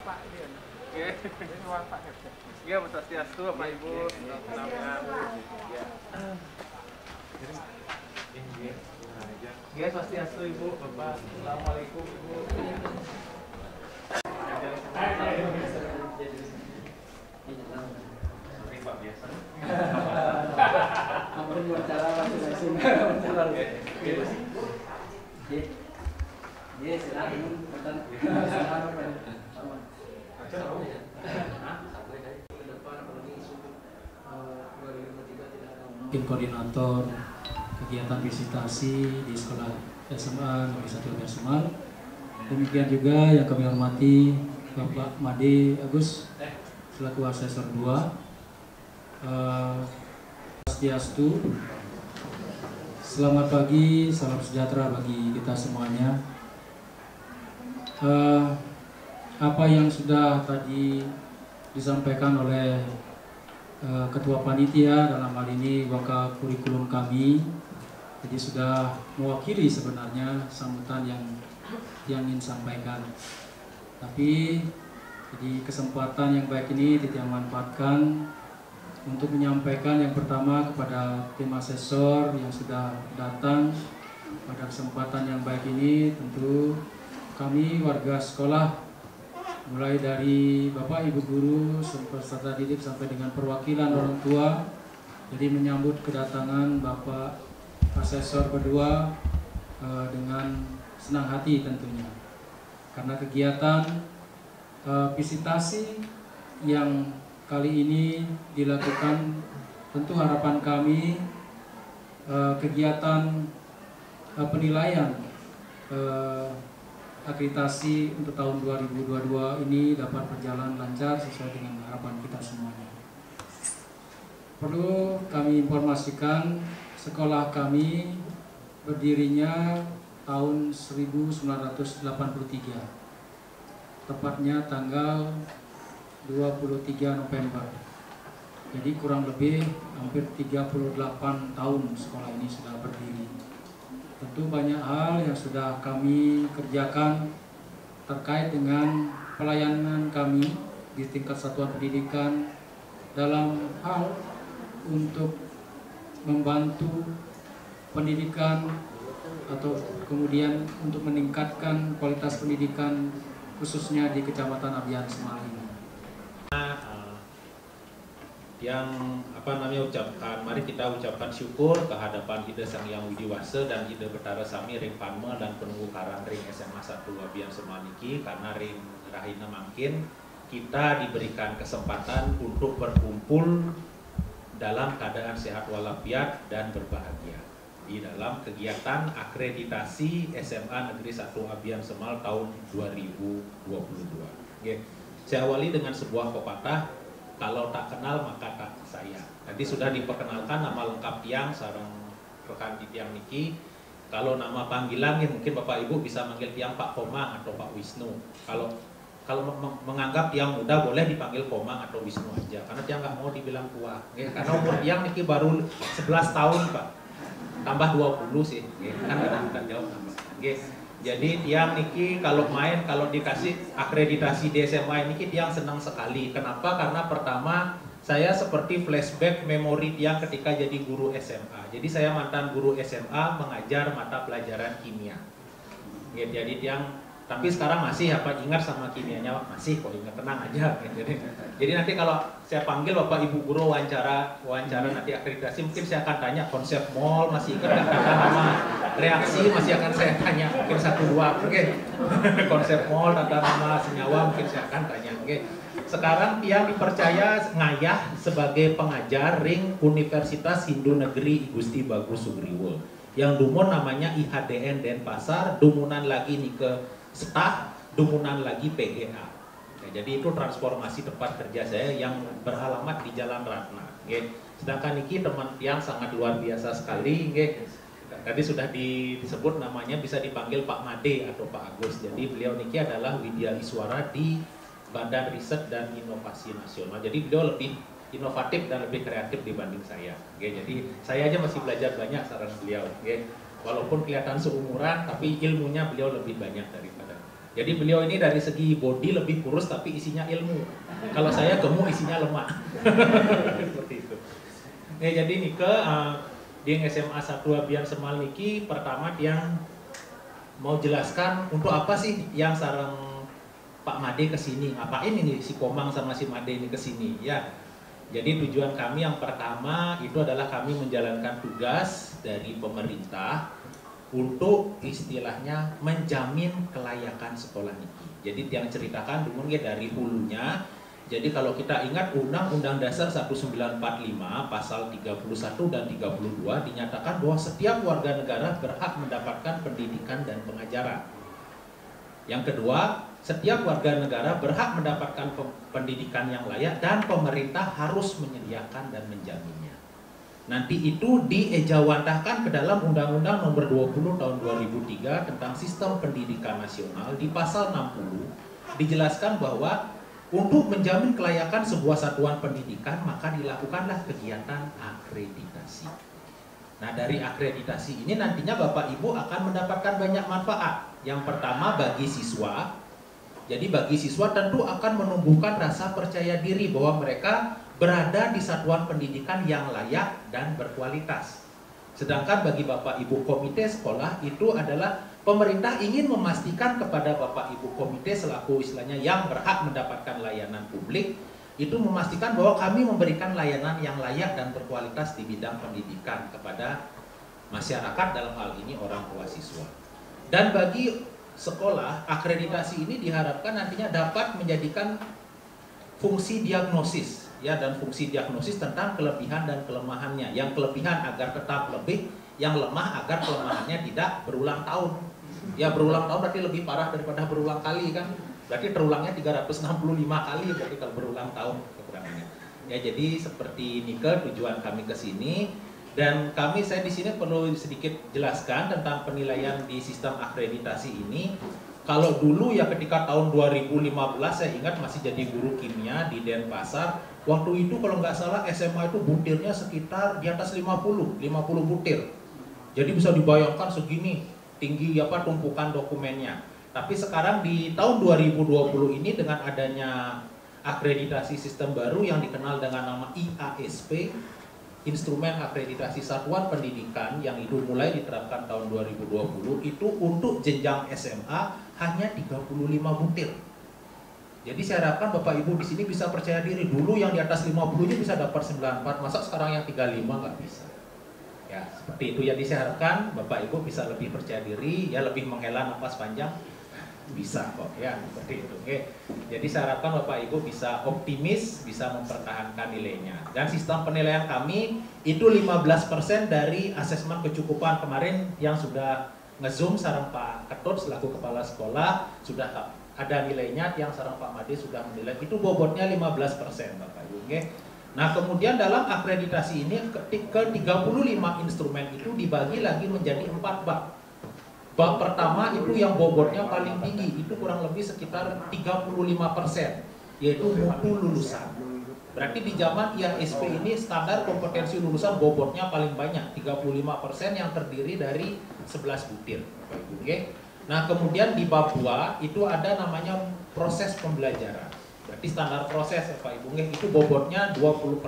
Pak Dian. Oke. Ini ruang Pak Hep. Ya, Swastiastu Bapak Ibu. Salam. Ya. Ya, Swastiastu Ibu, Bapak. Assalamualaikum Ibu. Sorry Pak, biasa. Ampun wawancara masing-masing. Wawancara. Ye, silakan Pak. Mungkin koordinator kegiatan visitasi di sekolah SMA Negeri 1 Abian Semal. Demikian juga yang kami hormati Bapak Made Agus selaku asesor 2. Swastiastu. Selamat pagi, salam sejahtera bagi kita semuanya. Apa yang sudah tadi disampaikan oleh Ketua Panitia dalam hal ini Waka Kurikulum kami, jadi sudah mewakili sebenarnya sambutan yang ingin sampaikan. Tapi jadi kesempatan yang baik ini tidak manfaatkan untuk menyampaikan yang pertama kepada tim asesor yang sudah datang pada kesempatan yang baik ini. Tentu kami warga sekolah, mulai dari Bapak Ibu guru, peserta didik sampai dengan perwakilan orang tua, jadi menyambut kedatangan Bapak asesor berdua dengan senang hati tentunya, karena kegiatan visitasi yang kali ini dilakukan, tentu harapan kami kegiatan penilaian akreditasi untuk tahun 2022 ini dapat berjalan lancar sesuai dengan harapan kita semuanya. Perlu kami informasikan, sekolah kami berdirinya tahun 1983, tepatnya tanggal 23 November. Jadi kurang lebih hampir 38 tahun sekolah ini sudah berdiri. Tentu banyak hal yang sudah kami kerjakan terkait dengan pelayanan kami di tingkat satuan pendidikan dalam hal untuk membantu pendidikan atau kemudian untuk meningkatkan kualitas pendidikan khususnya di Kecamatan Abian Semal ini. Mari kita ucapkan syukur kehadapan Ida Sang Hyang Widiwase dan Ida Betara Sami Ring Panme dan penunggu karang Ring SMA 1 Abian Semal niki, karena Ring Rahina Mangkin kita diberikan kesempatan untuk berkumpul dalam keadaan sehat walafiat dan berbahagia di dalam kegiatan akreditasi SMA Negeri 1 Abian Semal tahun 2022. Oke. Saya awali dengan sebuah pepatah, kalau tak kenal maka tak sayang. Tadi sudah diperkenalkan nama lengkap tiang sareng rekan tiang niki. Kalau nama panggilan ya mungkin Bapak Ibu bisa manggil tiang Pak Komang atau Pak Wisnu. Kalau menganggap tiang muda boleh dipanggil Komang atau Wisnu aja, karena tiang nggak mau dibilang tua. Karena umur tiang niki baru 11 tahun Pak, tambah 20 sih. Kan tidak jauh tambah. Jadi tiang niki kalau dikasih akreditasi di SMA ini tiang senang sekali. Kenapa? Karena pertama saya seperti flashback memori tiang ketika jadi guru SMA. Jadi saya mantan guru SMA mengajar mata pelajaran kimia. Jadi tiang, tapi sekarang masih ingat sama kimianya, masih kok ingat, tenang aja. Jadi nanti kalau saya panggil Bapak Ibu guru wawancara nanti akreditasi, mungkin saya akan tanya konsep mall masih ingat nggak, tata nama reaksi masih akan saya tanya, mungkin 1-2, oke. Konsep mall, tata nama senyawa mungkin saya akan tanya, oke. Sekarang tiang dipercaya ngayah sebagai pengajar Ring Universitas Hindu Negeri Gusti Bagus Sugriwo, yang dumun namanya IHDN Denpasar, dumunan lagi nih ke Staf, dumunan lagi PGA. Jadi itu transformasi tempat kerja saya yang beralamat di Jalan Ratna. Sedangkan niki teman tiang sangat luar biasa sekali. Tadi sudah disebut namanya, bisa dipanggil Pak Made atau Pak Agus. Jadi beliau niki adalah Widya Iswara di Badan Riset dan Inovasi Nasional. Jadi beliau lebih inovatif dan lebih kreatif dibanding saya. Jadi saya aja masih belajar banyak saran beliau. Walaupun kelihatan seumuran, tapi ilmunya beliau lebih banyak daripada Jadi beliau ini dari segi body lebih kurus tapi isinya ilmu. Kalau saya gemuk isinya lemak. Seperti itu. Ya, jadi Nike di SMA 1 Abian Semal niki pertama yang mau jelaskan untuk apa sih yang sarang Pak Made kesini, ngapain ini si Komang sama si Made ini kesini ya. Jadi tujuan kami yang pertama itu adalah kami menjalankan tugas dari pemerintah untuk istilahnya menjamin kelayakan sekolah niki. Jadi yang ceritakan dulu dari hulunya. Jadi kalau kita ingat Undang-Undang Dasar 1945 pasal 31 dan 32 dinyatakan bahwa setiap warga negara berhak mendapatkan pendidikan dan pengajaran. Yang kedua, setiap warga negara berhak mendapatkan pendidikan yang layak dan pemerintah harus menyediakan dan menjaminnya. Nanti itu diejawantahkan ke dalam Undang-Undang Nomor 20 Tahun 2003 tentang Sistem Pendidikan Nasional. Di pasal 60 dijelaskan bahwa untuk menjamin kelayakan sebuah satuan pendidikan maka dilakukanlah kegiatan akreditasi. Nah, dari akreditasi ini nantinya Bapak Ibu akan mendapatkan banyak manfaat. Yang pertama bagi siswa. Jadi bagi siswa tentu akan menumbuhkan rasa percaya diri bahwa mereka berada di satuan pendidikan yang layak dan berkualitas. Sedangkan bagi Bapak Ibu komite sekolah itu adalah pemerintah ingin memastikan kepada Bapak Ibu komite selaku istilahnya yang berhak mendapatkan layanan publik, itu memastikan bahwa kami memberikan layanan yang layak dan berkualitas di bidang pendidikan kepada masyarakat, dalam hal ini orang tua siswa. Dan bagi sekolah, akreditasi ini diharapkan nantinya dapat menjadikan fungsi diagnosis ya, dan fungsi diagnosis tentang kelebihan dan kelemahannya. Yang kelebihan agar tetap lebih, yang lemah agar kelemahannya tidak berulang tahun. Ya, berulang tahun berarti lebih parah daripada berulang kali kan. Berarti terulangnya 365 kali berarti kalau berulang tahun kekurangannya. Ya, jadi seperti Nike tujuan kami ke sini. Dan saya di sini perlu sedikit jelaskan tentang penilaian di sistem akreditasi ini. Kalau dulu ya ketika tahun 2015 saya ingat masih jadi guru kimia di Denpasar. Waktu itu kalau nggak salah SMA itu butirnya sekitar di atas 50 butir. Jadi bisa dibayangkan segini tinggi tumpukan dokumennya. Tapi sekarang di tahun 2020 ini dengan adanya akreditasi sistem baru yang dikenal dengan nama IASP, Instrumen Akreditasi Satuan Pendidikan, yang itu mulai diterapkan tahun 2020, itu untuk jenjang SMA hanya 35 butir. Jadi saya harapkan Bapak Ibu di sini bisa percaya diri. Dulu yang di atas 50-nya bisa dapat 94, masa sekarang yang 35 nggak bisa. Ya, seperti itu. Jadi saya harapkan Bapak Ibu bisa lebih percaya diri, ya lebih menghela nafas panjang. Bisa kok ya, seperti itu. Oke. Jadi saya harapkan Bapak Ibu bisa optimis, bisa mempertahankan nilainya. Dan sistem penilaian kami itu 15% dari asesmen kecukupan kemarin yang sudah nge-zoom sareng Pak Ketut selaku kepala sekolah, sudah ada nilainya yang sareng Pak Made sudah menilai. Itu bobotnya 15% Bapak Ibu. Oke. Nah, kemudian dalam akreditasi ini ke 35 instrumen itu dibagi lagi menjadi 4 bab. Bab pertama itu yang bobotnya paling tinggi, itu kurang lebih sekitar 35%, yaitu mutu lulusan. Berarti di zaman IASP ini standar kompetensi lulusan bobotnya paling banyak, 35% yang terdiri dari 11 butir. Oke. Nah, kemudian di bab 2 itu ada namanya proses pembelajaran. Berarti standar proses Pak Ibu itu bobotnya 20%.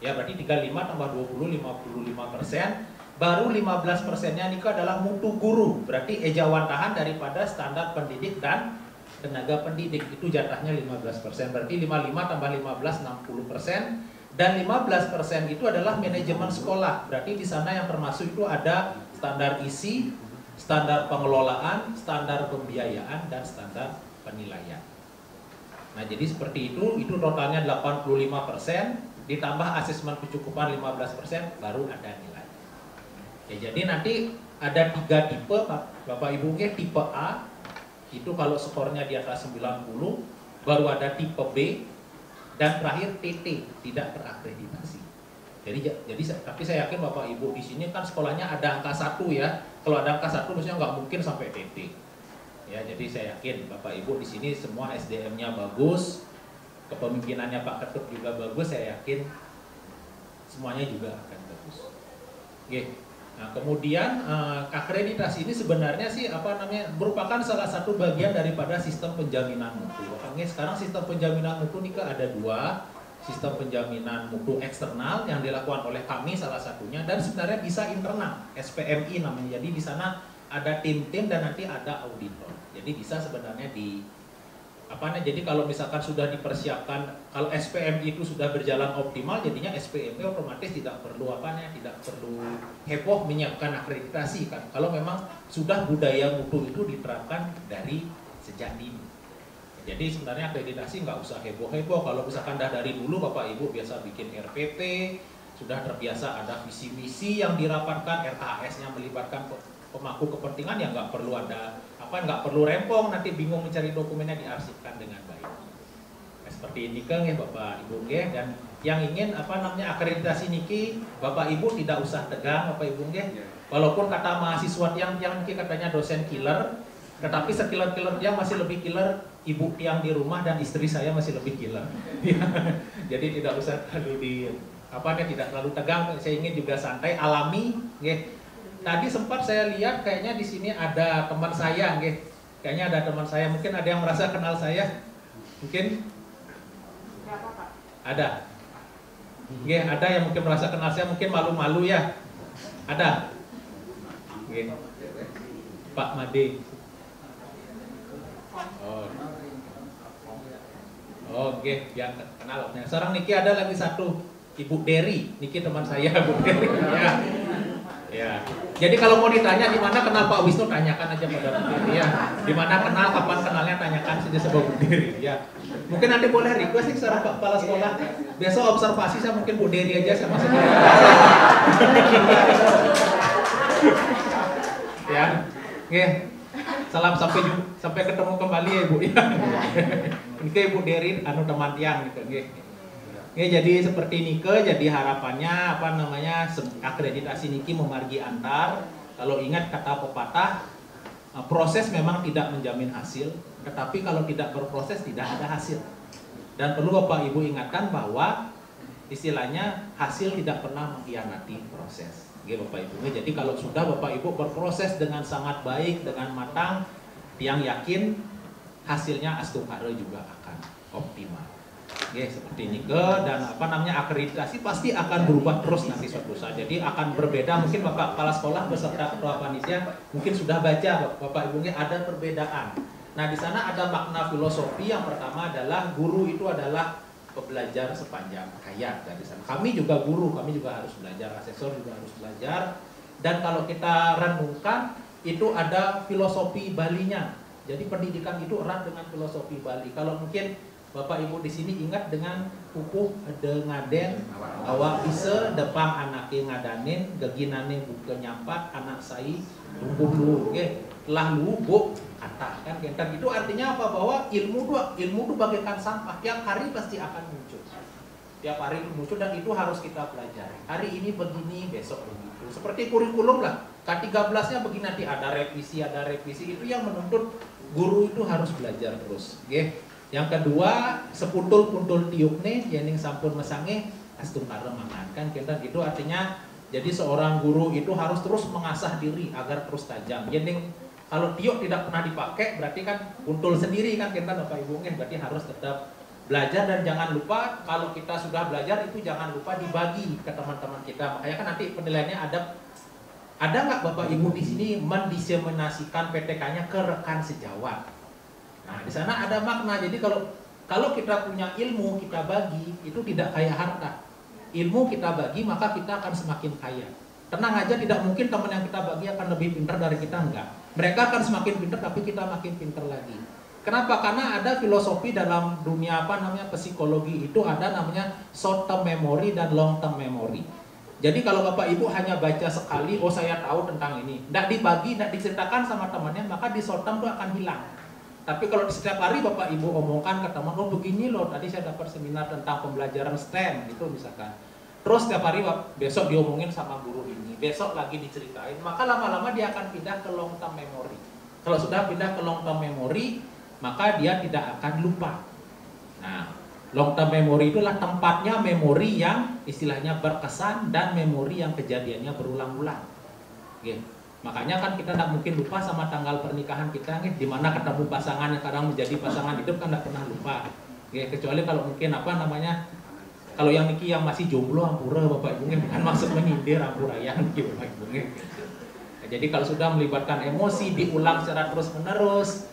Ya, berarti 35 tambah 20, 55%. Baru 15%-nya ini adalah mutu guru, berarti ejawantahan daripada standar pendidik dan tenaga pendidik, itu jatahnya 15%, berarti 55 tambah 15, 60%, dan 15% itu adalah manajemen sekolah, berarti di sana yang termasuk itu ada standar isi, standar pengelolaan, standar pembiayaan, dan standar penilaian. Nah, jadi seperti itu totalnya 85%, ditambah asesmen kecukupan 15%, baru ada nilai. Ya, jadi nanti ada 3 tipe Bapak Ibu, tipe A itu kalau skornya di atas 90, baru ada tipe B, dan terakhir TT, tidak terakreditasi. Jadi tapi saya yakin Bapak Ibu di sini kan sekolahnya ada angka 1 ya. Kalau ada angka 1 maksudnya nggak mungkin sampai TT. Ya, jadi saya yakin Bapak Ibu di sini semua SDM-nya bagus, kepemimpinannya Pak Ketut juga bagus, saya yakin semuanya juga akan bagus. Oke. Nah, kemudian akreditasi ini sebenarnya sih merupakan salah satu bagian daripada sistem penjaminan mutu. Makanya sekarang sistem penjaminan mutu ini ada dua, sistem penjaminan mutu eksternal yang dilakukan oleh kami salah satunya, dan sebenarnya bisa internal, SPMI namanya. Jadi di sana ada tim-tim dan nanti ada auditor. Jadi bisa sebenarnya jadi kalau misalkan sudah dipersiapkan, kalau SPMI itu sudah berjalan optimal, jadinya SPMI otomatis tidak perlu heboh menyiapkan akreditasi kan. Kalau memang sudah budaya mutu itu diterapkan dari sejak dini. Jadi sebenarnya akreditasi nggak usah heboh-heboh. Kalau misalkan dari dulu Bapak Ibu biasa bikin RPP, sudah terbiasa ada visi misi yang dirapatkan, RKS-nya melibatkan pemangku kepentingan, yang nggak perlu nggak perlu rempong, nanti bingung mencari dokumennya, diarsipkan dengan baik. Nah, seperti ini kan ya Bapak Ibu ya. Dan yang ingin akreditasi niki Bapak Ibu tidak usah tegang Bapak Ibu ya. Walaupun kata mahasiswa yang niki katanya dosen killer, tetapi sekiller-killer dia masih lebih killer ibu yang di rumah dan istri saya masih lebih killer. Jadi tidak usah terlalu tidak terlalu tegang. Saya ingin juga santai, alami ya. Tadi sempat saya lihat kayaknya di sini ada teman saya, kayaknya ada teman saya. Mungkin ada yang merasa kenal saya, mungkin ada, ada yang mungkin merasa kenal saya, mungkin malu-malu ya, ada, Pak Made. Oke, yang kenal. Nah, sekarang niki ada lagi satu, Ibu Dery, niki teman saya, Bu Dery. Ya. Jadi kalau mau ditanya di mana kenal Pak Wisnu, tanyakan aja pada Bu Dery ya. Di mana kenal, kapan kenalnya, tanyakan saja sama Bu Dery ya. Mungkin nanti boleh request nih secara Pak Kepala Sekolah. Biasa observasi saya mungkin Bu Dery aja sama saya. Ya. Oke. Salam sampai ketemu kembali ya Ibu ya. Ini Ibu Dery teman tiang gitu nggih. Ya, jadi seperti nike, jadi harapannya akreditasi niki memargi antar. Kalau ingat kata pepatah, proses memang tidak menjamin hasil, tetapi kalau tidak berproses tidak ada hasil. Dan perlu Bapak Ibu ingatkan bahwa istilahnya hasil tidak pernah mengkhianati proses. Oke Bapak Ibu. Jadi kalau sudah Bapak Ibu berproses dengan sangat baik, dengan matang, yang yakin hasilnya astukare juga akan optimal. Oke, seperti ini dan akreditasi pasti akan berubah terus nanti suatu saat. Jadi akan berbeda, mungkin Bapak Kepala Sekolah beserta Ketua Panitia mungkin sudah baca Bapak Ibu ada perbedaan. Nah, di sana ada makna filosofi. Yang pertama adalah guru itu adalah pembelajar sepanjang hayat. Dari sana kami juga guru, kami juga harus belajar, asesor juga harus belajar. Dan kalau kita renungkan itu ada filosofi Balinya. Jadi pendidikan itu erat dengan filosofi Bali. Kalau mungkin Bapak Ibu di sini ingat dengan pupuh de ngaden, awak bisa depang anake ngadanin, geginane buka nyampat, anak sai tumbuh lu, telah lu buk kata kan, itu artinya apa? Bahwa ilmu itu bagaikan sampah, tiap hari pasti akan muncul, tiap hari muncul dan itu harus kita pelajari. Hari ini begini, besok begitu. Seperti kurikulum lah, K13-nya begini, nanti ada revisi, itu yang menuntut guru itu harus belajar terus, Yang kedua, sepuntul-puntul tiup nih, yang sampun mesange astukare mangan kan, itu artinya jadi seorang guru itu harus terus mengasah diri agar terus tajam. Jadi kalau tiup tidak pernah dipakai, berarti kan puntul sendiri kan, Bapak Ibu, berarti harus tetap belajar. Dan jangan lupa kalau kita sudah belajar itu jangan lupa dibagi ke teman-teman kita. Makanya kan nanti penilaiannya ada nggak Bapak Ibu di sini mendiseminasikan PTK-nya ke rekan sejawat. Nah, di sana ada makna. Jadi kalau kita punya ilmu, kita bagi, itu tidak kayak harta. Ilmu kita bagi, maka kita akan semakin kaya. Tenang aja, tidak mungkin teman yang kita bagi akan lebih pintar dari kita, enggak. Mereka akan semakin pintar, tapi kita makin pintar lagi. Kenapa? Karena ada filosofi dalam dunia psikologi itu ada namanya short term memory dan long term memory. Jadi kalau Bapak Ibu hanya baca sekali, oh saya tahu tentang ini, tidak dibagi, tidak diceritakan sama temannya, maka di short term itu akan hilang. Tapi kalau setiap hari Bapak Ibu omongkan ke teman, oh begini loh, tadi saya dapat seminar tentang pembelajaran STEM, gitu misalkan. Terus setiap hari besok diomongin sama guru ini, besok lagi diceritain, maka lama-lama dia akan pindah ke long term memory. Kalau sudah pindah ke long term memory, maka dia tidak akan lupa. Nah, long term memory itulah tempatnya memori yang istilahnya berkesan dan memori yang kejadiannya berulang-ulang. Oke. Makanya kan kita tidak mungkin lupa sama tanggal pernikahan kita, di mana ketemu pasangan yang kadang menjadi pasangan hidup kan tidak pernah lupa. Oke, kecuali kalau mungkin kalau yang niki yang masih jomblo ampura Bapak Ibu, bukan maksud menyindir ampura ya Bapak Ibu. Nah, jadi kalau sudah melibatkan emosi diulang secara terus menerus,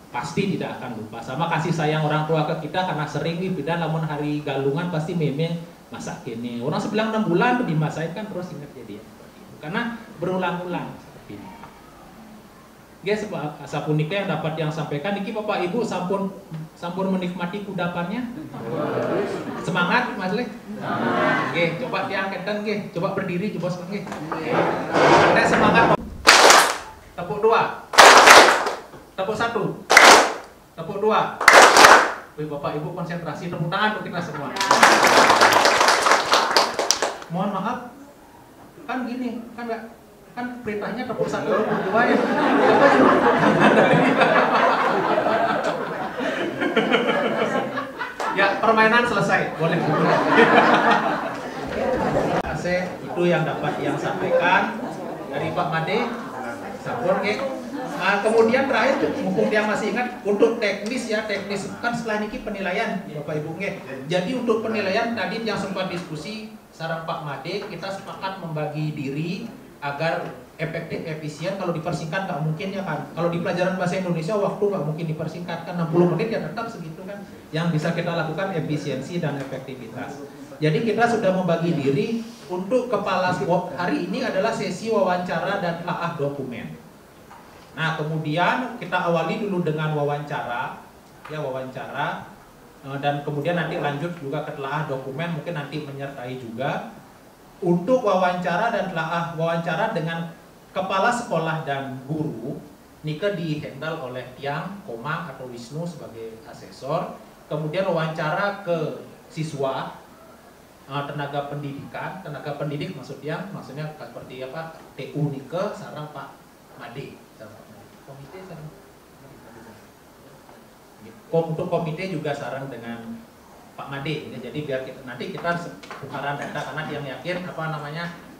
pasti tidak akan lupa. Sama kasih sayang orang tua ke kita karena sering beda, namun hari galungan pasti memang masak ini. Orang sebelang 6 bulan dimasakin kan terus ingat jadi ya. Karena berulang-ulang. Guys, sapunika yang dapat yang sampaikan niki Bapak Ibu sampun menikmati kudapannya. Semangat Mas Lek. Nggih, coba diangkatkan nggih, coba berdiri coba nggih. Kita semangat. Tepuk 2. Tepuk 1. Tepuk 2. Wih, Bapak Ibu konsentrasi, tepuk tangan untuk kita semua. Mohon maaf. Kan gini, kan perintahnya tepuk 1 tepuk 2 ya. Ya, permainan selesai. Boleh. Itu yang dapat yang sampaikan dari Pak Made. Sampun nggih. Nah, kemudian terakhir mumpung dia masih ingat untuk teknis kan setelah niki penilaian Bapak Ibu nggih. Jadi untuk penilaian tadi yang sempat diskusi sareng Pak Made, kita sepakat membagi diri agar efektif efisien. Kalau dipersingkat nggak mungkin ya kan. Kalau di pelajaran bahasa Indonesia waktu nggak mungkin dipersingkat kan 60 menit ya tetap segitu kan. Yang bisa kita lakukan efisiensi dan efektivitas. Jadi kita sudah membagi diri untuk kepala hari ini adalah sesi wawancara dan telaah dokumen. Nah, kemudian kita awali dulu dengan wawancara, dan kemudian nanti lanjut juga ke telaah dokumen, mungkin nanti menyertai juga. Untuk wawancara dan telaah wawancara dengan kepala sekolah dan guru, Nika di-handle oleh Tiang, Komang atau Wisnu sebagai asesor. Kemudian wawancara ke siswa, tenaga pendidik maksudnya seperti apa, TU Nika sarang Pak Made. Komite sarang. Untuk komite juga sarang dengan Pak Made. Jadi biar nanti kita tukaran data karena yang yakin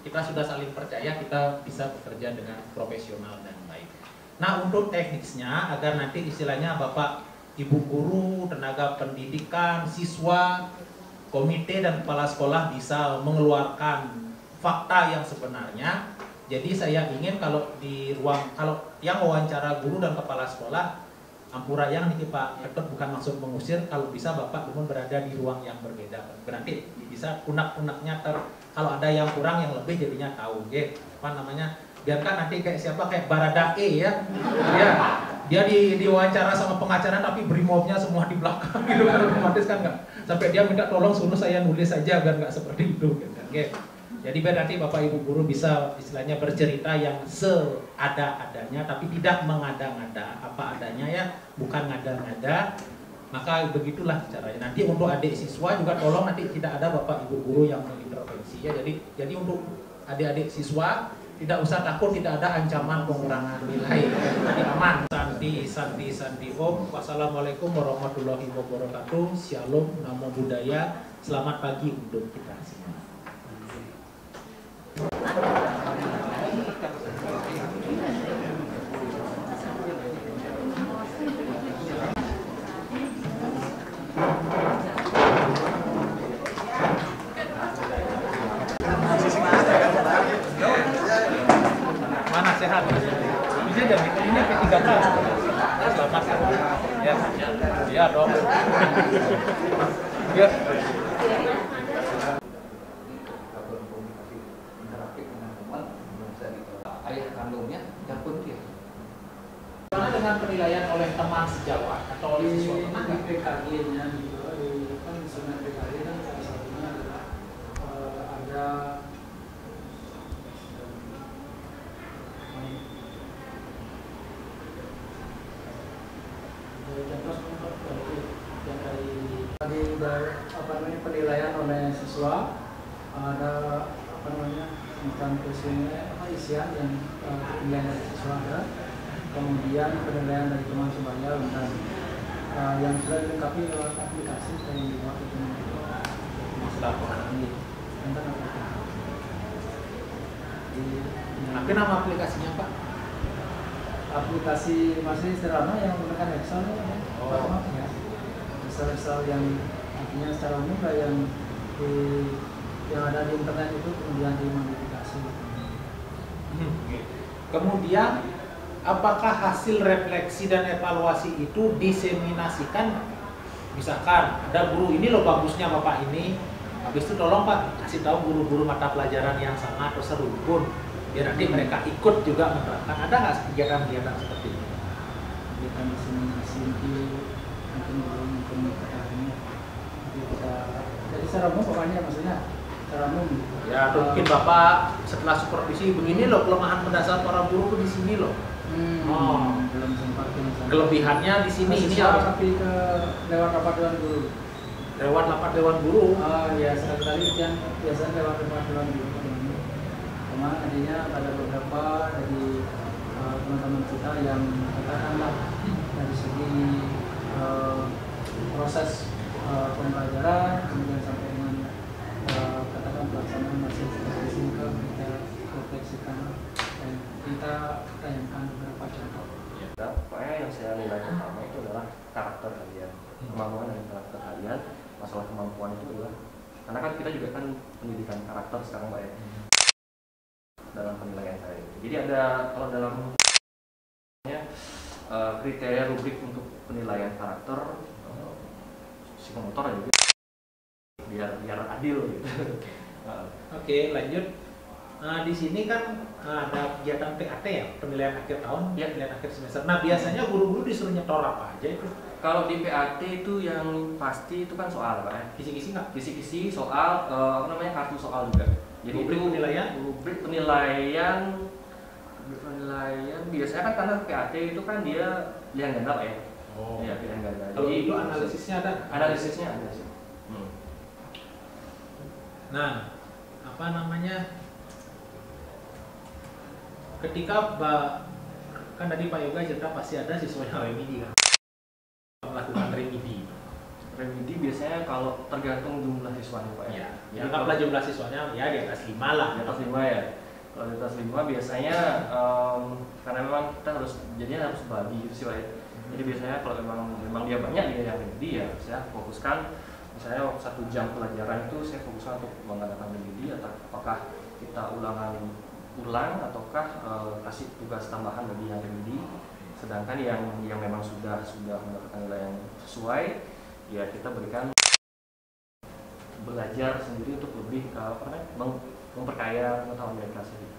kita sudah saling percaya kita bisa bekerja dengan profesional dan baik. Nah, untuk teknisnya agar nanti istilahnya Bapak Ibu guru, tenaga pendidikan, siswa, komite dan kepala sekolah bisa mengeluarkan fakta yang sebenarnya. Jadi saya ingin kalau yang wawancara guru dan kepala sekolah, ampura yang nih Pak Ketua bukan maksud mengusir, kalau bisa Bapak belum berada di ruang yang berbeda. Berarti bisa unak-unaknya kalau ada yang kurang yang lebih jadinya tahu, biarkan nanti kayak Baradae ya. Dia diwawancara sama pengacara tapi brimobnya semua di belakang gitu kan, otomatis kan nggak sampai dia minta tolong suruh saya nulis saja biar nggak seperti itu gitu. Jadi biar nanti Bapak Ibu guru bisa istilahnya bercerita yang seada-adanya tapi tidak mengada-ngada, apa adanya ya, bukan ngada-ngada. Maka begitulah caranya. Nanti untuk adik siswa juga tolong nanti tidak ada Bapak Ibu guru yang mengintervensi ya. Jadi untuk adik-adik siswa tidak usah takut, tidak ada ancaman pengurangan nilai. Jadi aman. Santi Om. Wassalamualaikum warahmatullahi wabarakatuh. Shalom, namo buddhaya. Selamat pagi untuk kita semua. Mana sehat? Bisa jadi ini P13. Selamat ya. Ya dong. Ya. Ayah kandungnya yang penting. Bagaimana dengan penilaian oleh teman sejawat atau oleh siswa teman? Di PKG-nya juga, kan misalnya PKG kan salah satunya adalah ada penilaian oleh siswa, ada semacam isian yang penilaian dari siswa ada, kemudian penilaian dari teman sebaya dan yang sudah dilengkapi lewat aplikasi yang dibuat itu di Tapi nama aplikasinya Pak? Aplikasi masih sederhana yang menggunakan Excel ya. Oh. Ya. Excel yang artinya secara umum lah yang ada di internet itu kemudian dimodifikasi. Kemudian apakah hasil refleksi dan evaluasi itu diseminasikan? Misalkan ada guru ini loh bagusnya Bapak ini, habis itu tolong Pak kasih tahu guru-guru mata pelajaran yang sama atau serumpun biar nanti mereka ikut juga menerapkan. Ada nggak kegiatan-kegiatan seperti itu? Kegiatan diseminasi itu mungkin belum ketahuinya. Jadi secara umum pokoknya maksudnya secara umum. Ya, mungkin Bapak setelah supervisi begini loh kelemahan mendasar para guru tuh di sini loh. Belum sempat. Kelebihannya di sini ini harus harus tapi ke lewat rapat dewan guru. lewat rapat dewan guru. Ya sekali yang biasanya lewat rapat dewan guru. Kemarin adanya ada beberapa dari teman-teman kita yang katakanlah dari segi proses pembelajaran kemudian sampai dengan katakan pelaksanaan masih sehingga kita refleksikan dan kita tayangkan beberapa contoh. Pokoknya yang saya nilai pertama itu adalah karakter kalian, kemampuan dan karakter kalian. Masalah kemampuan itu adalah karena kan kita juga kan pendidikan karakter sekarang Pak ya, dalam penilaian saya. Jadi ada kalau dalam kriteria rubrik untuk penilaian karakter psikomotor juga biar adil gitu. Oke, lanjut. Di sini kan ada kegiatan PAT ya, penilaian akhir tahun, Ya. penilaian akhir semester. Nah, biasanya guru-guru disuruh nyetor apa aja itu? Kalau di PAT itu yang pasti itu kan soal Pak ya. Kisi-kisi nggak? Kisi-kisi soal kartu soal juga. Jadi Rubrik itu penilaian? Rubrik penilaian biasanya kan karena PAT itu kan dia pilihan ganda Pak ya. Oh. Iya, pilihan ganda. Kalau Jadi itu analisisnya ada? analisisnya ada sih. Nah, apa namanya? Ketika kan tadi Pak Yoga cerita pasti ada siswa yang remedi kan? Melakukan remedi. Remedi biasanya kalau tergantung jumlah siswanya Pak ya. Ya, anggaplah jumlah siswanya ya di atas 5 lah. Di atas 5 ya. Kalau di atas 5 biasanya karena memang kita harus bagi gitu sih Pak ya. Jadi biasanya kalau memang dia banyak dia yang remedi ya saya fokuskan misalnya 1 jam pelajaran itu saya fokuskan untuk mengadakan remedi atau apakah kita ulang ataukah kasih tugas tambahan bagi yang remedi. Sedangkan yang memang sudah mendapatkan nilai yang sesuai ya kita berikan belajar sendiri untuk lebih memperkaya pengetahuan mereka sendiri.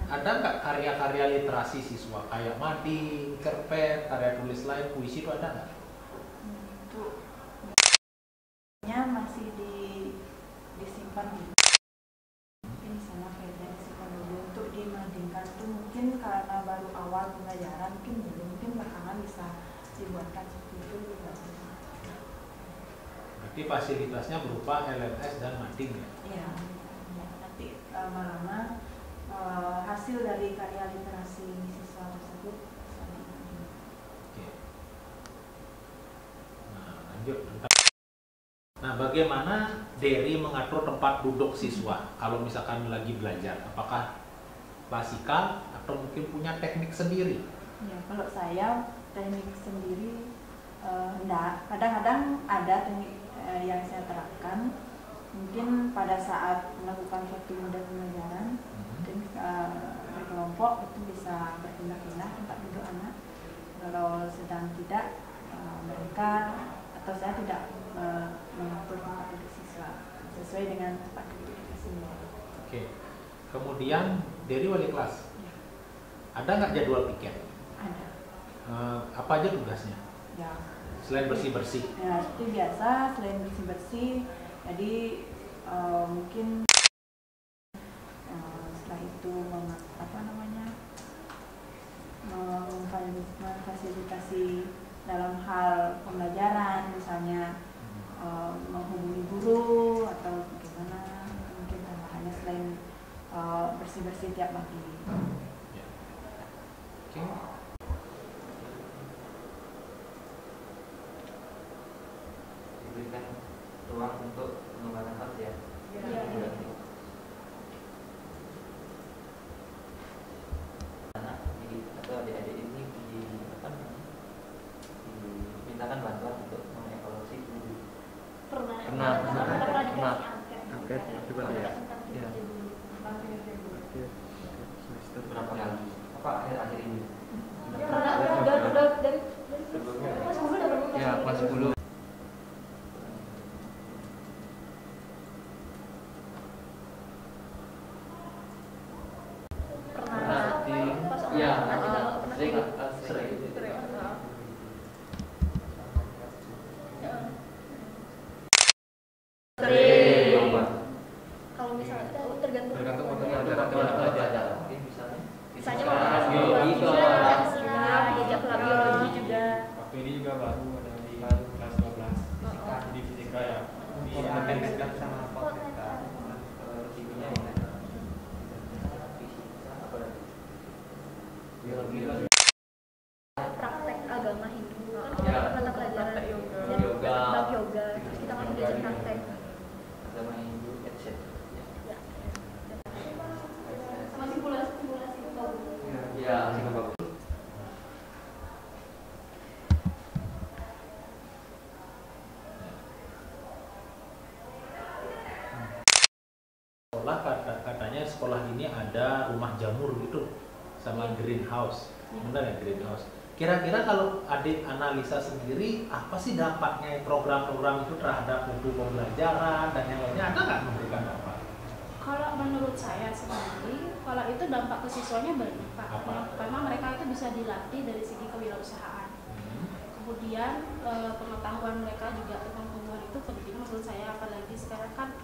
Ada nggak karya-karya literasi siswa kayak mading, cerpen, karya tulis lain, puisi itu ada nggak? Untuk masih disimpan di mungkin sana kayaknya disimpan dulu untuk dimadingkan itu mungkin karena baru awal pembelajaran mungkin belakangan bisa dibuatkan seperti itu juga. Berarti fasilitasnya berupa LMS dan mading ya? Iya, nanti lama-lama hasil dari karya literasi siswa tersebut bisa dimading. Oke. Nah, lanjut. Nah, bagaimana Dery mengatur tempat duduk siswa kalau misalkan lagi belajar? Apakah klasikal atau mungkin punya teknik sendiri? Ya, kalau saya teknik sendiri enggak. Kadang-kadang ada teknik yang saya terapkan. Mungkin pada saat melakukan suatu model pembelajaran, mungkin berkelompok itu bisa berpindah-pindah tempat duduk anak. Kalau sedang tidak, mereka atau saya tidak mengatur tempat duduk siswa sesuai dengan tempat duduk siswa. Oke. Kemudian dari wali kelas, Ya. ada nggak jadwal piket? Ada. Apa aja tugasnya? Ya. Selain bersih-bersih. Ya, seperti biasa selain bersih-bersih, jadi mungkin setelah itu memfasilitasi dalam hal pembelajaran, misalnya menghubungi guru atau bagaimana, mungkin tambahannya selain bersih-bersih tiap pagi. Ya. Oke. Diberikan ruang untuk pengembangan art ya. Iya. Iya, sering. sering. Kalau misalnya tergantung pelajaran. misalnya Biologi, fisika, diajak lab biologi juga. Waktu ini juga baru ada di kelas 12 fisika, di fisika ya. Di appendix sama potret. Praktek agama Hindu kan Ya. mata pelajaran Praktek yoga. dan Yoga. bab yoga, terus kita kan belajar praktek. Agama Hindu, etc. Sama simulasi bagus. Ya, sih bagus. Sekolah katanya sekolah ini ada rumah jamur gitu sama greenhouse, benar ya greenhouse. Kira-kira kalau adik analisa sendiri apa sih dampaknya program-program itu terhadap mutu pembelajaran dan yang lainnya, ada nggak memberikan dampak? Kalau menurut saya sendiri, kalau itu dampak ke siswanya banyak Pak. Apa? Memang mereka itu bisa dilatih dari segi kewirausahaan. Kemudian pengetahuan mereka juga tentang tumbuhan itu penting menurut saya, apalagi sekarang kan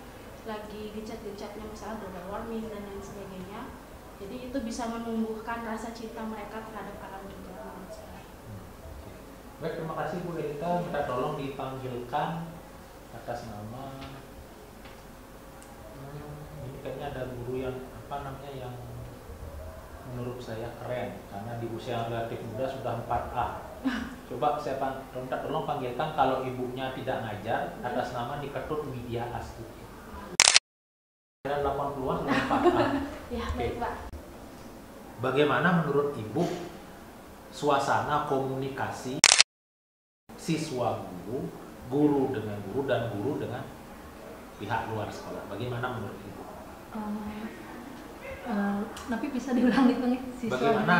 lagi gencat-gencatnya misalnya global warming dan lain sebagainya. Jadi itu bisa menumbuhkan rasa cinta mereka terhadap alam juga menurut saya. Baik, terima kasih Bu Delita. Minta tolong dipanggilkan atas nama. Ini kayaknya ada guru yang apa namanya yang menurut saya keren karena di usia yang relatif muda sudah 4A. Coba saya minta tolong panggilkan kalau ibunya tidak ngajar atas nama Diketut Widya Astuti. 80-an sudah 4A. Ya, Oke. baik Pak. Bagaimana menurut Ibu suasana komunikasi siswa guru, guru dengan guru, dan guru dengan pihak luar sekolah? Bagaimana menurut Ibu? Tapi bisa diulangi Bang, siswa. Bagaimana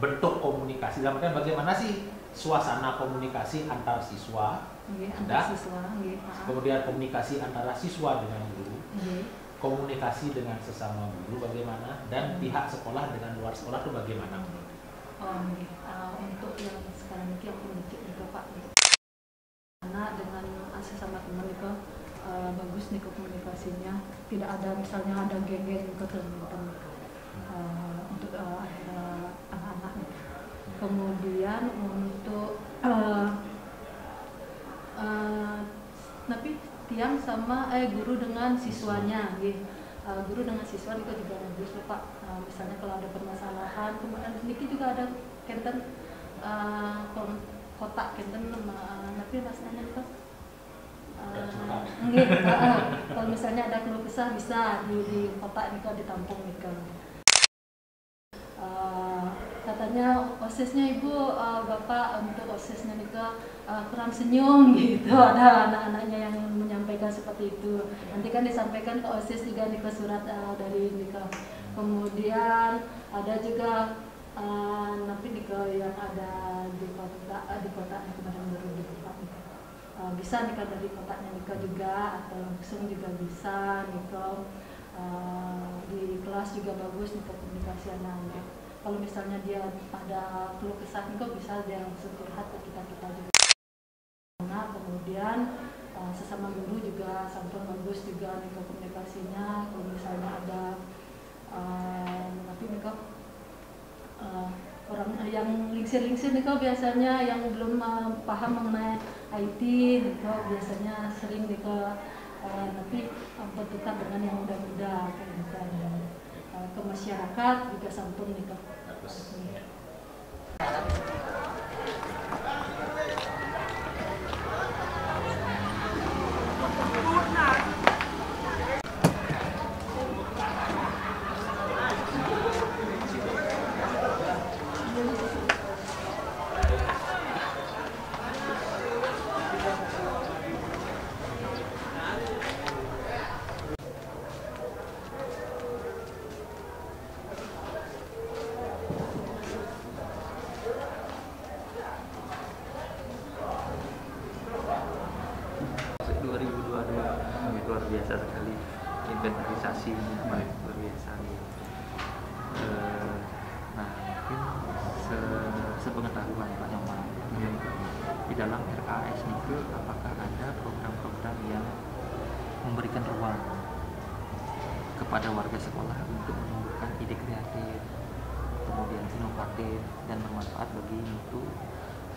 bentuk komunikasi? Dalam artian bagaimana sih suasana komunikasi antar siswa, Nggih, Dah. antar siswa, nggih. kemudian komunikasi antara siswa dengan guru, Nggih. komunikasi dengan sesama guru bagaimana, dan pihak sekolah dengan luar sekolah itu bagaimana? Nggih. Untuk yang sekarang ini aku sedikit nih Pak, karena dengan sesama teman itu bagus nih komunikasinya, tidak ada misalnya ada geng-geng ke teman-teman untuk anak-anak nih. Kemudian untuk tapi tiang sama guru dengan siswanya, guru dengan siswa itu juga bagus loh Pak. Misalnya kalau ada permasalahan, kemudian sedikit juga ada kenten kotak kenten tapi rasanya itu kalau misalnya ada keluh kesah bisa di kotak ini ditampung nih katanya osisnya ibu bapak untuk osisnya nih kurang senyum gitu. Ada anak-anaknya yang menyampaikan seperti itu, nanti kan disampaikan ke osis juga nih ke surat dari Nika. Kemudian ada juga nanti Nika yang ada di kota kemarin baru di kota Nika. Bisa Nika dari kotaknya Nika juga atau langsung juga bisa Nika. Di kelas juga bagus Nika komunikasi anak-anak. Kalau misalnya dia ada keluh kesah Nika bisa dia langsung curhat ke kita juga. Nah, kemudian sesama guru juga santun bagus juga nih komunikasinya. Kalau misalnya ada nanti nih orang yang lingsir-lingsir nih biasanya yang belum paham mengenai IT nih biasanya sering nih nanti bertukar dengan yang muda-muda kayak gitu. Ke masyarakat juga santun nih Bagus. Masuk 2022. sepengetahuan Pak Nyoman, di dalam RKS itu apakah ada program-program yang memberikan ruang kepada warga sekolah untuk menumbuhkan ide kreatif, kemudian inovatif dan bermanfaat bagi mutu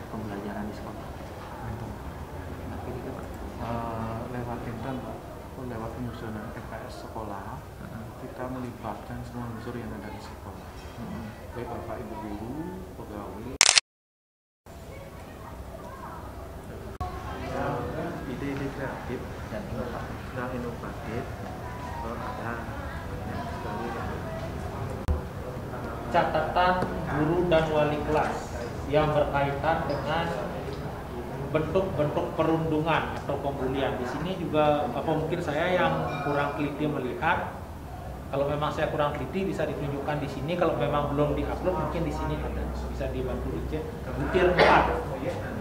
pembelajaran di sekolah? Tapi itu Pak. Lewat Intan Pak, lewat penyusunan RKS sekolah, kita melibatkan semua unsur yang ada di sekolah, baik Bapak Ibu guru, pegawai. Ide-ide kreatif dan inovatif ada banyak sekali. Catatan guru dan wali kelas yang berkaitan dengan bentuk-bentuk perundungan atau pembulian. Di sini juga mungkin saya yang kurang teliti melihat. Kalau memang saya kurang teliti bisa ditunjukkan di sini. Kalau memang belum diupload mungkin di sini ada, bisa dibantu dicek. Butir 4.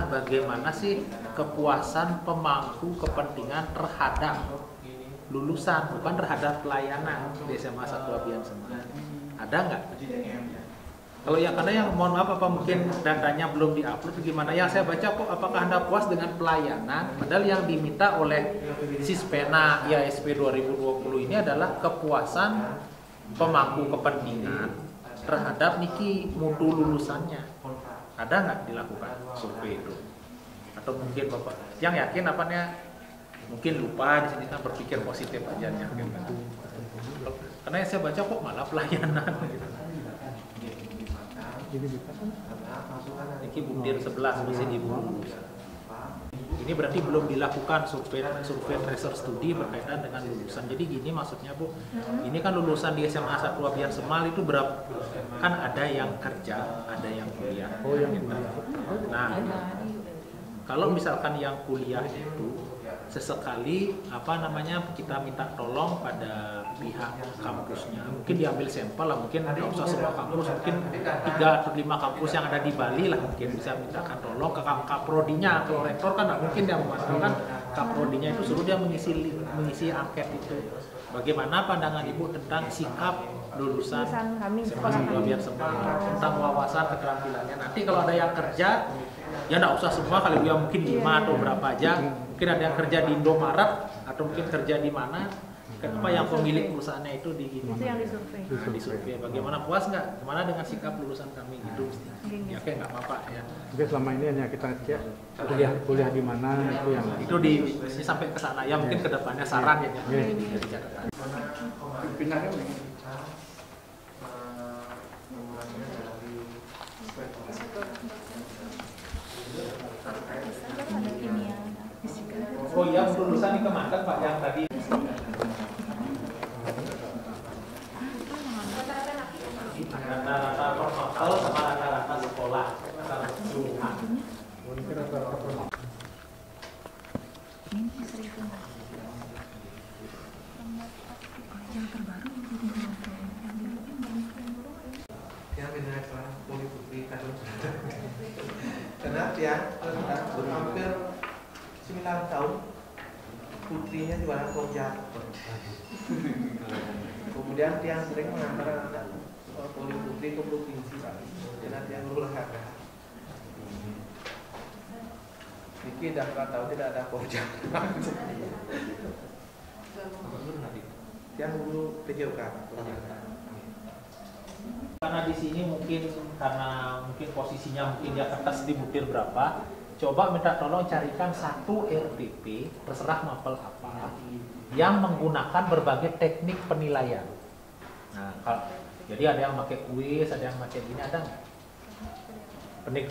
Bagaimana sih kepuasan pemangku kepentingan terhadap lulusan, bukan terhadap pelayanan di SMA 1 Abian Seman? Ada nggak? Kalau yang karena yang mohon maaf apa mungkin datanya belum diupload gimana? Yang saya baca kok apakah Anda puas dengan pelayanan? Padahal yang diminta oleh Sispena IASP 2020 ini adalah kepuasan pemangku kepentingan terhadap niki mutu lulusannya. Ada nggak dilakukan survei itu? Atau mungkin Bapak yang yakin apanya mungkin lupa di sini kan berpikir positif aja yakin kan? Karena yang saya baca kok malah pelayanan gitu. Ini butir 11 masih di bulu. Ini berarti belum dilakukan survei tracer studi berkaitan dengan lulusan. Jadi gini maksudnya Bu, ini kan lulusan di SMA 1 Abian Semal itu berapa? Kan ada yang kerja, ada yang kuliah. Nah, kalau misalkan yang kuliah itu sesekali kita minta tolong pada pihak kampusnya, mungkin diambil sampel lah, mungkin nggak usah semua kampus, mungkin 3 atau 5 kampus yang ada di Bali lah mungkin bisa mintakan tolong ke kaprodinya. Kalau rektor kan nggak mungkin dia memanfaatkan kaprodinya itu, suruh dia mengisi angket itu. Bagaimana pandangan Ibu tentang sikap lulusan SMA 1 Abian Semal tentang wawasan keterampilannya? Nanti kalau ada yang kerja ya nggak usah semua, kali dia mungkin 5 atau berapa aja, mungkin ada yang kerja di Indomaret atau mungkin kerja di mana, kenapa yang pemilik perusahaannya itu di gini? Itu yang disurvei. Disurvei. Bagaimana, puas nggak? Gimana dengan sikap lulusan kami gitu? Ya kayak nggak apa-apa ya. Jadi selama ini hanya kita cek kuliah di mana itu yang di sampai ke sana ya, mungkin kedepannya saran ya. Jadi catatan. Oh iya, lulusan ini kemana Pak yang tadi? Rata-rata total sama rata-rata sekolah, rata-rata keseluruhan. Yang terbaru yang benar kelas Poli Putri karena dia hampir 9 tahun putrinya juara Pojat. Kemudian dia sering mengantar anak Poli Putri ke provinsi karena dia olahraga. Niki dah 4 tahun tidak ada Pojat. Yang dulu PJOK. Karena di sini mungkin posisinya mungkin di atas di butir berapa, coba minta tolong carikan satu RPP terserah mapel apa yang menggunakan berbagai teknik penilaian. Nah, jadi ada yang pakai kuis, ada yang pakai gini, ada nggak?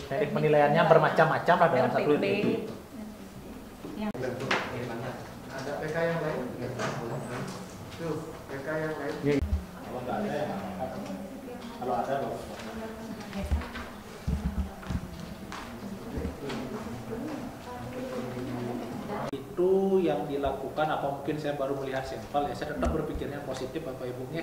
Teknik penilaiannya bermacam-macam lah dalam satu RPP. Ada PK yang lain? Tuh, PK yang lain. Kalau nggak ada ya. Kalau ada loh. yang dilakukan, apa mungkin saya baru melihat sampel ya, saya tetap berpikirnya positif Bapak Ibu ya.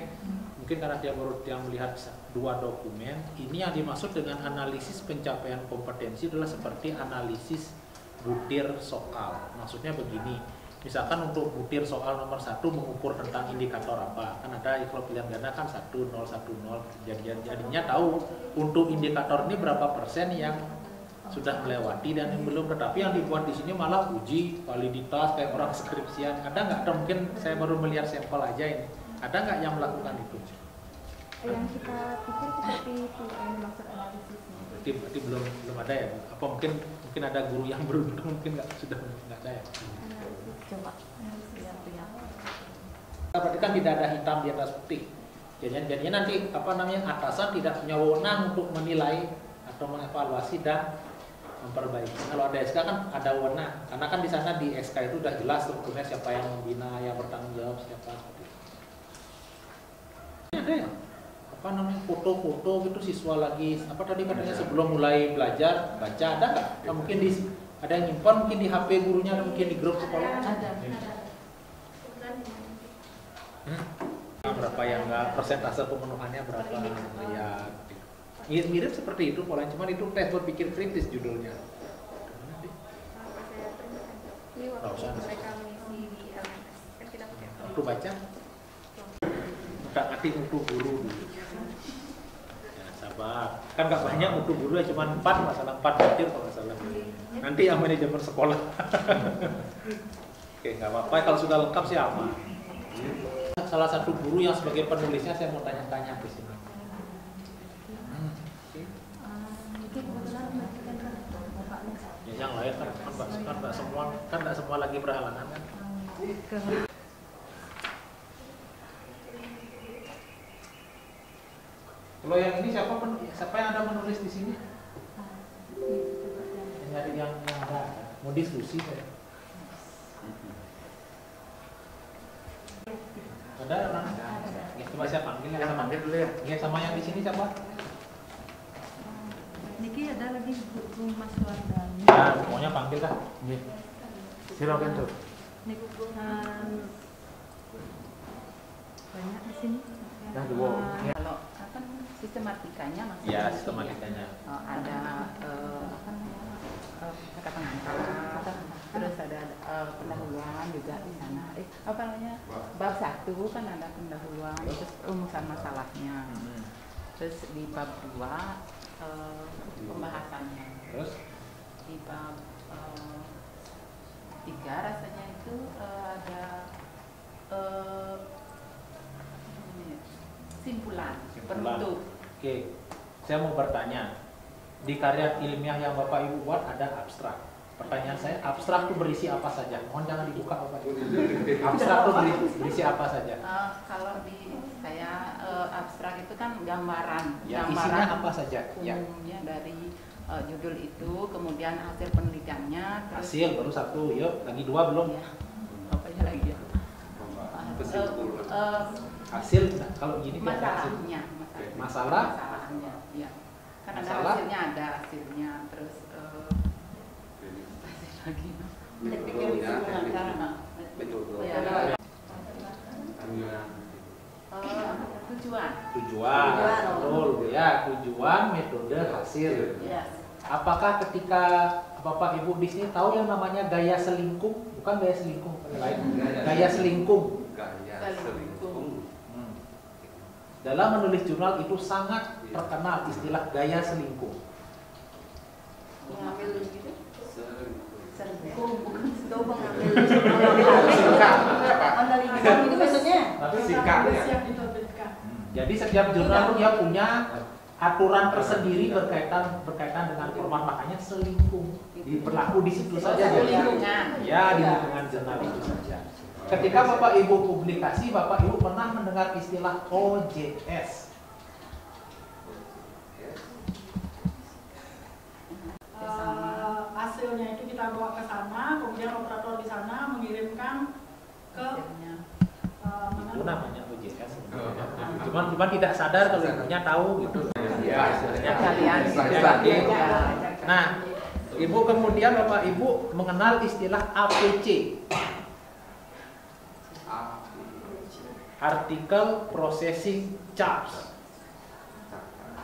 Mungkin karena dia baru yang melihat 2 dokumen, ini yang dimaksud dengan analisis pencapaian kompetensi adalah seperti analisis butir soal. Maksudnya begini, misalkan untuk butir soal nomor 1 mengukur tentang indikator apa, kan ada kalau pilihan ganda kan 1, 0, 1, 0, jadinya tahu untuk indikator ini berapa persen yang sudah melewati dan yang belum, tetapi yang dibuat di sini malah uji validitas kayak orang skripsian. Ada nggak? Atau mungkin saya baru melihat sampel aja ini. Ada nggak yang melakukan itu? Yang kita pikir seperti itu yang dimaksud analisisnya. Berarti belum ada ya? Apa mungkin ada guru yang beruntung mungkin sudah nggak ada ya? Analisis coba. Berarti kan tidak ada hitam di atas putih. Jadinya nanti atasan tidak punya wewenang untuk menilai atau mengevaluasi dan memperbaiki. Kalau ada SK kan ada wewenang, karena kan di sana di SK itu udah jelas strukturnya siapa yang membina, yang bertanggung jawab siapa. Ada ya? Foto-foto gitu siswa lagi tadi katanya sebelum mulai belajar baca, ada nggak? Nah, mungkin ada yang nyimpan mungkin di HP gurunya atau mungkin di grup sekolah. Ada. Berapa yang nggak, persentase pemenuhannya berapa ya. Mirip seperti itu polanya, cuman itu tes berpikir kritis judulnya. Ini waktu mereka mengisi di LMS kan kita pakai Waktu baca nggak ngerti untuk guru dulu. Ya, sabar, kan nggak banyak untuk guru ya, cuma 4 masalah 4 butir kalau nggak salah. Nanti yang manajemen sekolah. Oke, nggak apa-apa kalau sudah lengkap sih aman. Salah satu guru yang sebagai penulisnya saya mau tanya-tanya di sini. Ya, yang lain kan nggak semua lagi berhalangan kan. Kalau yang ini siapa yang ada menulis di sini? Yang ada mau diskusi saya. Ada orang? Ya, coba saya panggil ya, sama dulu ya. Ya, sama yang di sini siapa? Niki ada lagi Bu Mas Wardan. Ya, pokoknya panggil dah. Silakan tuh. Niki banyak di sini. Nah, dua. Kalau sistematikanya maksudnya? Ya, sistematikanya. Ada kata pengantar, terus ada pendahuluan juga di sana. Bab 1 kan ada pendahuluan, terus rumusan masalahnya. Terus di bab 2 pembahasannya. Terus di bab 3 rasanya itu ada simpulan penutup. Oke, saya mau bertanya, di karya ilmiah yang Bapak Ibu buat ada abstrak. Pertanyaan saya, abstrak itu berisi apa saja? Mohon jangan dibuka Bapak Ibu. Abstrak itu berisi apa saja? Kalau di saya abstrak itu kan gambaran. Ya, gambaran isinya apa saja? Umumnya dari judul itu, kemudian hasil penelitiannya. Hasil baru 1, yuk lagi 2 belum? Ya, apanya lagi ya? Hasil, nah, kalau gini masalahnya. Masalahnya, ya. Kan ada hasilnya, terus lagi. Tujuan, betul ya, tujuan, metode, hasil. Yes. Apakah ketika Bapak Ibu di sini tahu yang namanya gaya selingkuh? Bukan gaya selingkuh, lain. Gaya selingkuh. Dalam menulis jurnal itu sangat terkenal istilah gaya selingkuh. Mengambil gitu? Selingkuh bukan itu mengambil. Singkat. Itu maksudnya. Singkatnya. Jadi setiap jurnal dia punya aturan tersendiri berkaitan dengan format, makanya selingkuh berlaku di situ saja. Ya, di lingkungan jurnal itu saja. Ketika Bapak Ibu publikasi, Bapak Ibu pernah mendengar istilah OJS. Hasilnya itu kita bawa ke sana, kemudian operator di sana mengirimkan ke itu namanya OJS. Cuma tidak sadar kalau ibunya tahu gitu. Nah, Ibu kemudian Bapak Ibu mengenal istilah APC. Article Processing Charge.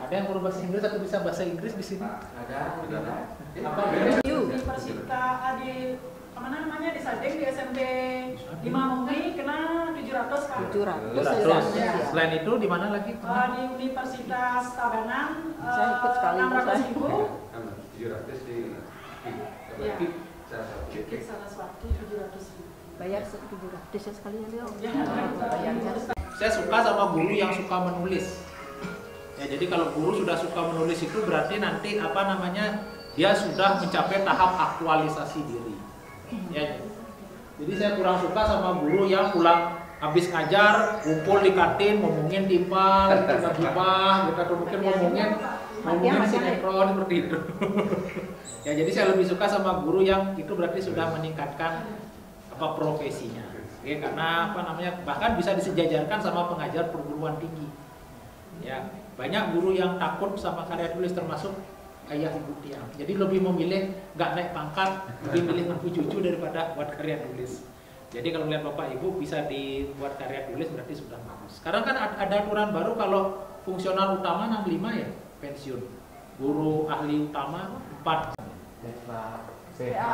Ada yang perlu bahasa Inggris atau bisa bahasa Inggris di sini? Ada. Apa? Di Persita di mana namanya di Sadeng di SMP 5 Mungki kena 700 kan? 700. Selain itu di mana lagi? Di Universitas Tabanan Saya ikut sekali. 600.000. 700 di Ya. Kik. Salah satu 700.000. Bayar 700 ya sekalian dia. Saya suka sama guru yang suka menulis. Ya, jadi kalau guru sudah suka menulis itu berarti nanti apa namanya dia sudah mencapai tahap aktualisasi diri. Ya, jadi saya kurang suka sama guru yang pulang habis ngajar, kumpul di kantin, ngomongin timpal, tiba-tiba, atau mungkin ngomongin sinetron seperti itu. Ya, jadi saya lebih suka sama guru yang itu berarti sudah meningkatkan apa profesinya. Ya, karena apa namanya bahkan bisa disejajarkan sama pengajar perguruan tinggi. Ya, banyak guru yang takut sama karya tulis termasuk ayah ibu tiang. Jadi lebih memilih nggak naik pangkat, lebih milih ngaku cucu daripada buat karya tulis. Jadi kalau lihat bapak ibu bisa dibuat karya tulis berarti sudah bagus. Sekarang kan ada aturan baru kalau fungsional utama 65 ya pensiun. Guru ahli utama 4. PA.